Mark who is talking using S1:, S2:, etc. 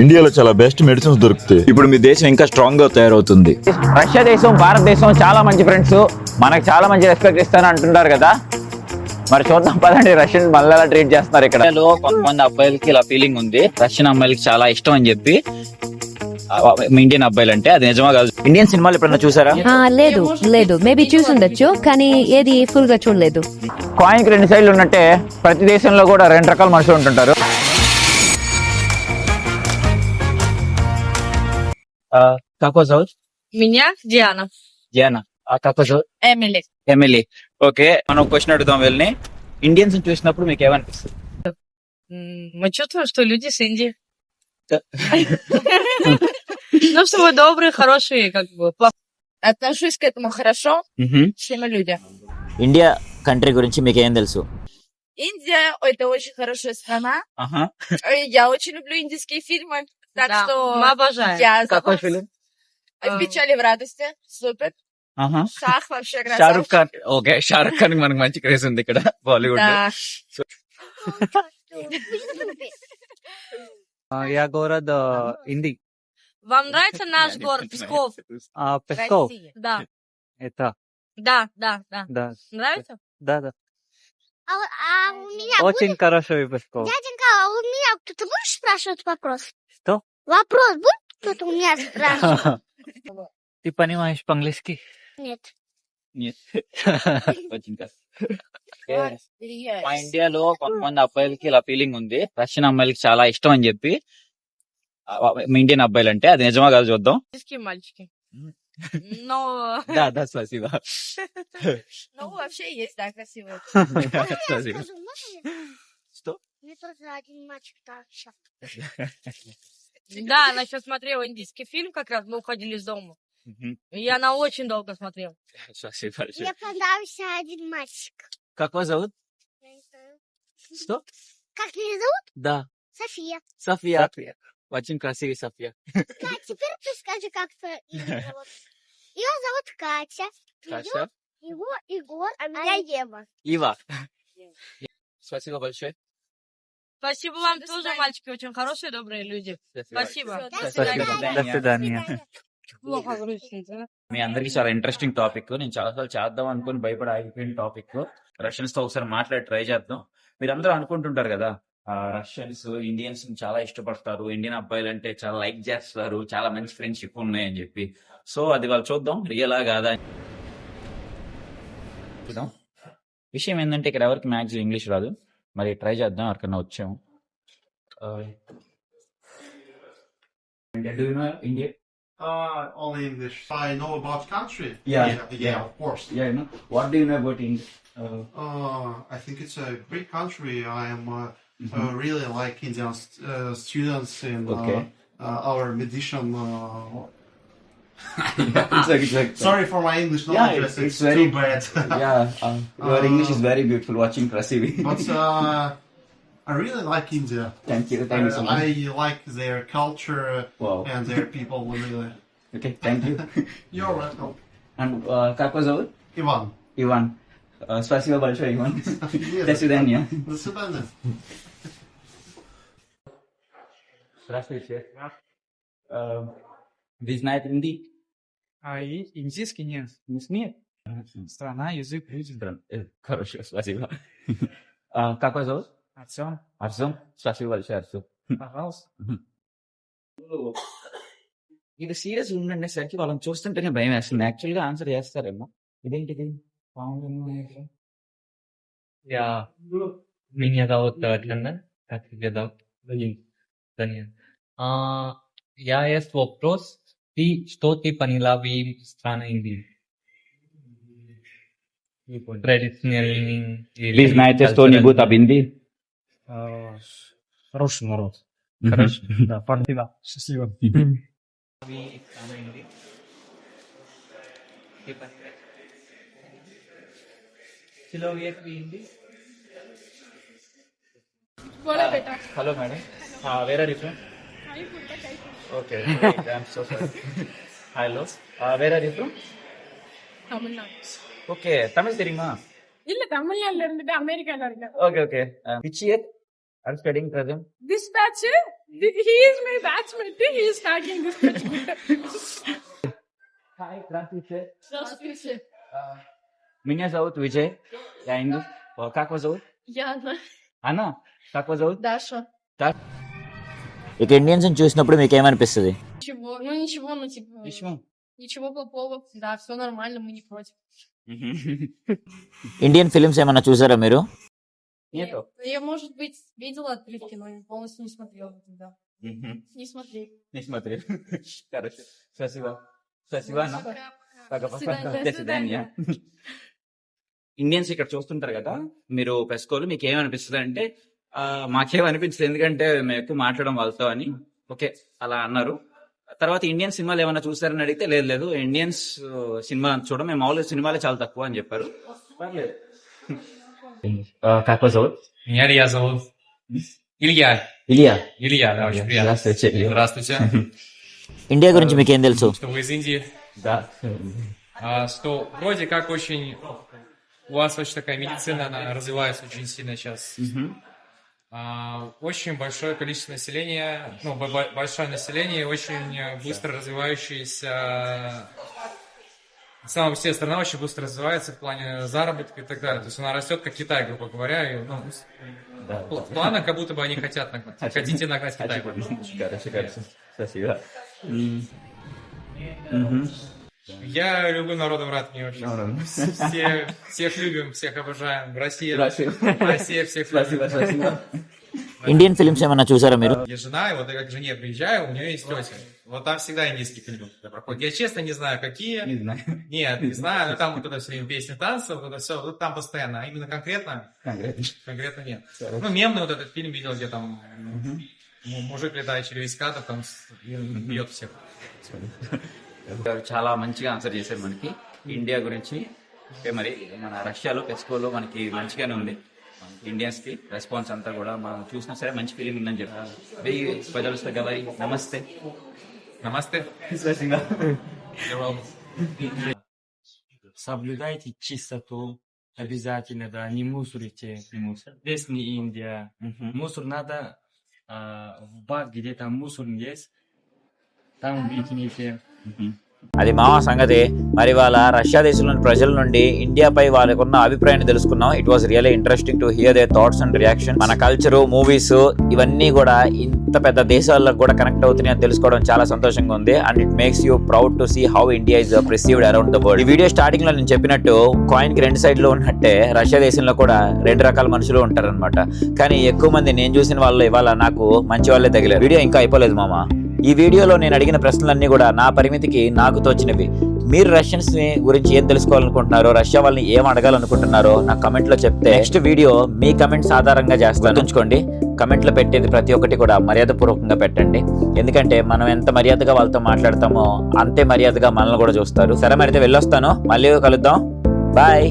S1: ఇండియాలో చాలా best medicines దొరుకుతాయి. ఇప్పుడు మీ దేశం ఇంకా స్ట్రాంగ్ గా తయారవుతుంది.
S2: రష్యా దేశం భారతదేశం చాలా మంచి ఫ్రెండ్స్, మనకు చాలా మంచి రెస్పెక్ట్ ఇస్తారని అంటుంటారు కదా. మరి చూద్దాం పదండి, రష్యన్ మళ్ళీ ఎలా ట్రీట్ చేస్తున్నారు ఇక్కడ. కొంతమంది అబ్బాయిలకి ఇలా ఫీలింగ్ ఉంది, రష్యన్ అమ్మాయిలకి చాలా ఇష్టం అని చెప్పి. ఇండియన్ అబ్బాయిలు అంటే అది నిజమా కాదు? ఇండియన్ సినిమాలు ఎప్పుడన్నా చూసారా?
S3: లేదు లేదు, మేబీ చూసుండొచ్చు కానీ ఏది ఫుల్ గా చూడలేదు.
S2: కాయిన్ కి రెండు సైడ్లు ఉన్నట్టే ప్రతి దేశంలో కూడా రెండు రకాల మనుషులు ఉంటుంటారు. Как вас зовут?
S4: Меня Диана.
S2: Диана. А как вас зовут?
S4: Эмили.
S2: ఎమిలీ. ఓకే, మనం క్వశ్చన్ అడుగుదాం వెళ్ళి. ఇండియన్స్ చూసినప్పుడు మీకు ఏమనిపిస్తుంది?
S4: Мы чувствуем, что люди с Индии. Ну, что вы добрые, хорошие, как бы. Отношусь к этому хорошо, все мы люди.
S2: ఇండియా కంట్రీ గురించి మీకు ఏం తెలుసు?
S4: Индия — это очень хорошая страна.
S2: Ага.
S4: Я очень люблю индийские фильмы, так
S5: Да,
S4: что
S5: мы обожаем.
S4: я
S2: Какой фильм?
S4: в печали, в радости. Супер.
S2: Ага.
S4: Шах вообще красавчик.
S2: షారుఖ్ ఖాన్. ఓకే, షారుఖ్ ఖాన్ మనకు మంచి క్రేజ్ ఉంది ఇక్కడ బాలీవుడ్.
S4: Да.
S6: Я город Инди.
S4: Вам нравится наш город Псков?
S6: Песков.
S4: Да.
S6: Это,
S4: Да.
S6: да,
S4: Нравится?
S6: да.
S7: А у меня
S6: Очень хорошо и Песков.
S7: дяденька, а у меня кто-то будешь спрашивать вопрос?
S6: Что?
S7: Вопрос будет кто-то у меня спрашивать?
S6: Ты понимаешь по-английски?
S7: Нет.
S2: మా ఇండియాలో కొంతమంది అబ్బాయిలకి ఇలా ఫీలింగ్ ఉంది, రష్యన్ అమ్మాయిలకి చాలా ఇష్టం అని చెప్పి. ఇండియన్ అబ్బాయిలు అంటే అది నిజమా కాదు చూద్దాం.
S4: Индийские мальчики. Но...
S2: Да, спасибо.
S4: Ну, вообще есть, да, красивые.
S2: Спасибо.
S7: Тоже можно?
S2: Что?
S7: Мне тоже один мальчик так сейчас.
S4: Да, она сейчас смотрела индийский фильм, как раз мы уходили из дома. И она очень долго смотрела.
S2: Спасибо.
S7: Мне понравился один мальчик.
S2: Как вас зовут?
S7: Я не знаю.
S2: Что?
S7: Как меня зовут?
S2: Да.
S7: София.
S2: София. Очень красивая София.
S7: Теперь ты скажи, как твое имя зовут. Ее зовут Катя.
S2: Катя.
S7: Его Егор, а меня Ева.
S2: Ива. Спасибо большое.
S4: Спасибо вам тоже, мальчики, очень хорошие, добрые люди. Спасибо.
S7: До
S6: Спасибо. До свидания.
S4: Плохо грустно, да?
S2: మీ అందరికి చాలా ఇంట్రెస్టింగ్ టాపిక్. నేను చాలాసార్లు చేద్దాం అనుకుని భయపడి ఆగిపోయిన టాపిక్. రష్యన్స్ తో ఒకసారి మాట్లాడి ట్రై చేద్దాం. మీరందరూ అనుకుంటుంటారు కదా, రష్యన్స్ ఇండియన్స్ చాలా ఇష్టపడతారు, ఇండియన్ అబ్బాయిలు అంటే చాలా లైక్ చేస్తారు, చాలా మంచి ఫ్రెండ్షిప్ ఉన్నాయని చెప్పి. సో అది వాళ్ళు చూద్దాం రియలా కాదా చూద్దాం. విషయం ఏంటంటే ఇక్కడ ఎవరికి మ్యాక్సిమం ఇంగ్లీష్ రాదు, మరి ట్రై చేద్దాం ఎవరికన్నా వచ్చాము. India
S8: Only English. I know about country.
S2: Yeah.
S8: Yeah, of course.
S2: What do you know about India?
S8: I think it's a great country. I am really like Indian students in
S2: Okay.
S8: our medicine.
S2: Exactly.
S8: Sorry for my English
S2: Yeah,
S8: knowledge.
S2: it's very-
S8: too bad.
S2: Your English is very beautiful. Watching Krasivi.
S8: But I really like India.
S2: Thank you so much.
S8: I like their culture
S2: Wow.
S8: and their people. Really.
S2: Okay, thank you.
S8: You're welcome.
S2: And как вас зовут?
S8: Иван.
S2: Иван. Спасибо большое, Иван.
S8: Yes.
S2: До свидания.
S8: До свидания.
S2: Здравствуйте. Вы знаете hindi?
S6: Индийский нет.
S2: Не смеет?
S6: Страна, язык, люди.
S2: Хорошо, спасибо. Как вас зовут?
S6: Артем,
S2: Арсен. Спасибо большое, Арсен.
S6: пожалуйста.
S2: ఇది సీరియస్ ఉండేసరికి వాళ్ళని చూస్తుంటేనే భయం వేస్తుంది. యాక్చువల్ గా ఆన్సర్ చేస్తారేమో. ఇదేంటిది?
S5: Я меня зовут Джанна, как тебя зовут? Даниил. Я есть вопрос. Что ты поняла в стране Индии? Традиционный или
S2: Вы знаете что-нибудь об Индии?
S6: Хороший народ.
S2: Хорошо.
S6: Да, спасибо. Счастливо.
S5: человек в Индии?
S2: Hello, madam. Where are you from? Okay, I'm so sorry. Hello. Where are you from?
S4: Tamil Nadu.
S2: Okay, Tamil தெரியுமா?
S4: இல்ல தமிழ்நாட்டுல இருந்துட்டு அமெரிக்கால இருக்கேன்.
S2: Okay. Which year? Are studying present?
S4: This batch, he is my batchmate. He is studying this batch.
S2: Hi Здравствуйте.
S4: Здравствуйте.
S2: Меня зовут Вijay. Я Инду. Как вас зовут?
S4: Яна.
S2: Анна. Как вас зовут?
S4: Даша.
S2: ఇక ఇండియన్స్ చూసినప్పుడు మీకు ఏమనిపిస్తుంది?
S4: Ничего, ну типа, ничего плохого. Да, все нормально, мы не против.
S2: ఇండియన్ ఫిల్మ్స్ ఏమన్నా చూసారా మీరు?
S4: Я, может быть, видела отрывки, но полностью не смотрела никогда. Не смотри.
S2: Не смотрел. Короче, спасибо. Спасибо, Анна. До свидания. ఇండియన్స్ ఇక్కడ చూస్తుంటారు కదా మీరు పెస్కోలు, మీకు ఏమనిపిస్తుంది అంటే మాకేమనిపించలేదు, ఎందుకంటే మేము ఎక్కువ మాట్లాడడం వాళ్ళతో అని. ఓకే, అలా అన్నారు. తర్వాత ఇండియన్ సినిమాలు ఏమైనా చూసారని అడిగితే లేదు ఇండియన్స్ సినిమా చూడడం, మేము మామూలుగా సినిమాలే చాలా తక్కువ అని చెప్పారు. పర్లేదు. Как вас зовут?
S5: Меня Илья зовут. Илья.
S2: Илья,
S5: да, очень приятно. Здравствуйте.
S2: ఇండియా గురించి మీకు ఏం తెలుసు?
S5: Что вы из Индии?
S2: Да.
S5: Что вроде как очень... У вас очень такая медицина, она развивается очень сильно сейчас. Очень большое количество населения, ну, большое население, очень быстро развивающаяся... Сама по себе страна очень быстро развивается в плане заработка и так далее. То есть она растет, как Китай, грубо говоря. И, ну, планы, как будто бы они хотите нагнать Китай.
S2: Спасибо.
S5: Я любым народом рад, мне очень. Всех любим, всех обожаем. Россия всех любим.
S2: ఇండియన్ ఫిల్మ్స్ ఏమన్నా చూసారా మీరు?
S5: Я жена, и вот я к жене приезжаю, у нее есть тетя. Вот там всегда индийские фильмы проходят. Я честно не знаю, какие.
S2: Не знаю.
S5: Нет, не знаю, но там вот это все время песни, танцы, вот это все, вот там постоянно. А именно конкретно нет. Ну, мемный вот этот фильм видел, где там мужик летает через скатов, там бьет всех.
S2: చాలా మంచిగా ఆన్సర్ చేశారు మనకి ఇండియా గురించి. ఓకే, మరి మన రష్యాలో పెస్కోలో మనకి మంచిగానే ఉంది. ఇండియన్స్ కి రెస్పాన్స్ అంతా కూడా మనం చూసినా సరే మంచి ఫీలింగ్ ఉందని చెప్పారు. నమస్తే.
S5: Namaste.
S6: Соблюдайте чистоту. Обязательно, да, не мусорите. Здесь не Индия. Мусор надо в бар, где там мусор есть, там выкинете.
S2: అది మా సంగతి. మరి వాళ్ళ రష్యా దేశంలోని ప్రజల నుండి ఇండియాపై వాళ్ళకున్న అభిప్రాయాన్ని తెలుసుకున్నాం. It was really interesting to hear their thoughts and reaction. మన కల్చరు, మూవీస్ ఇవన్నీ కూడా ఇంత పెద్ద దేశాలకు కూడా కనెక్ట్ అవుతున్నాయని తెలుసుకోవడం చాలా సంతోషంగా ఉంది. And it makes you proud to see how India is perceived around the world. ఈ వీడియో స్టార్టింగ్ లో నేను చెప్పినట్టు కాయిన్ కి రెండు సైడ్ లో ఉన్నట్టే రష్యా దేశంలో కూడా రెండు రకాల మనుషులు ఉంటారనమాట. కానీ ఎక్కువ మంది నేను చూసిన వాళ్ళు ఇవాళ నాకు మంచి వాళ్ళే తగిలారు. వీడియో ఇంకా అయిపోలేదు మామ. ఈ వీడియోలో నేను అడిగిన ప్రశ్నలన్నీ కూడా నా పరిమితికి నాకు తోచినవి. మీరు రష్యన్స్ గురించి ఏం తెలుసుకోవాలనుకుంటున్నారో, రష్యా వాళ్ళని ఏం అడగాలనుకుంటున్నారో నాకు కమెంట్ లో చెప్తే నెక్స్ట్ వీడియో మీ కమెంట్స్ ఆధారంగా చేస్తాను. ఉంచుకోండి, కమెంట్ లో పెట్టేది ప్రతి ఒక్కటి కూడా మర్యాదపూర్వకంగా పెట్టండి. ఎందుకంటే మనం ఎంత మర్యాదగా వాళ్ళతో మాట్లాడతామో అంతే మర్యాదగా మనల్ని కూడా చూస్తారు. సరే, మరి అయితే వెళ్ళొస్తాను. మళ్ళీ కలుద్దాం. బాయ్.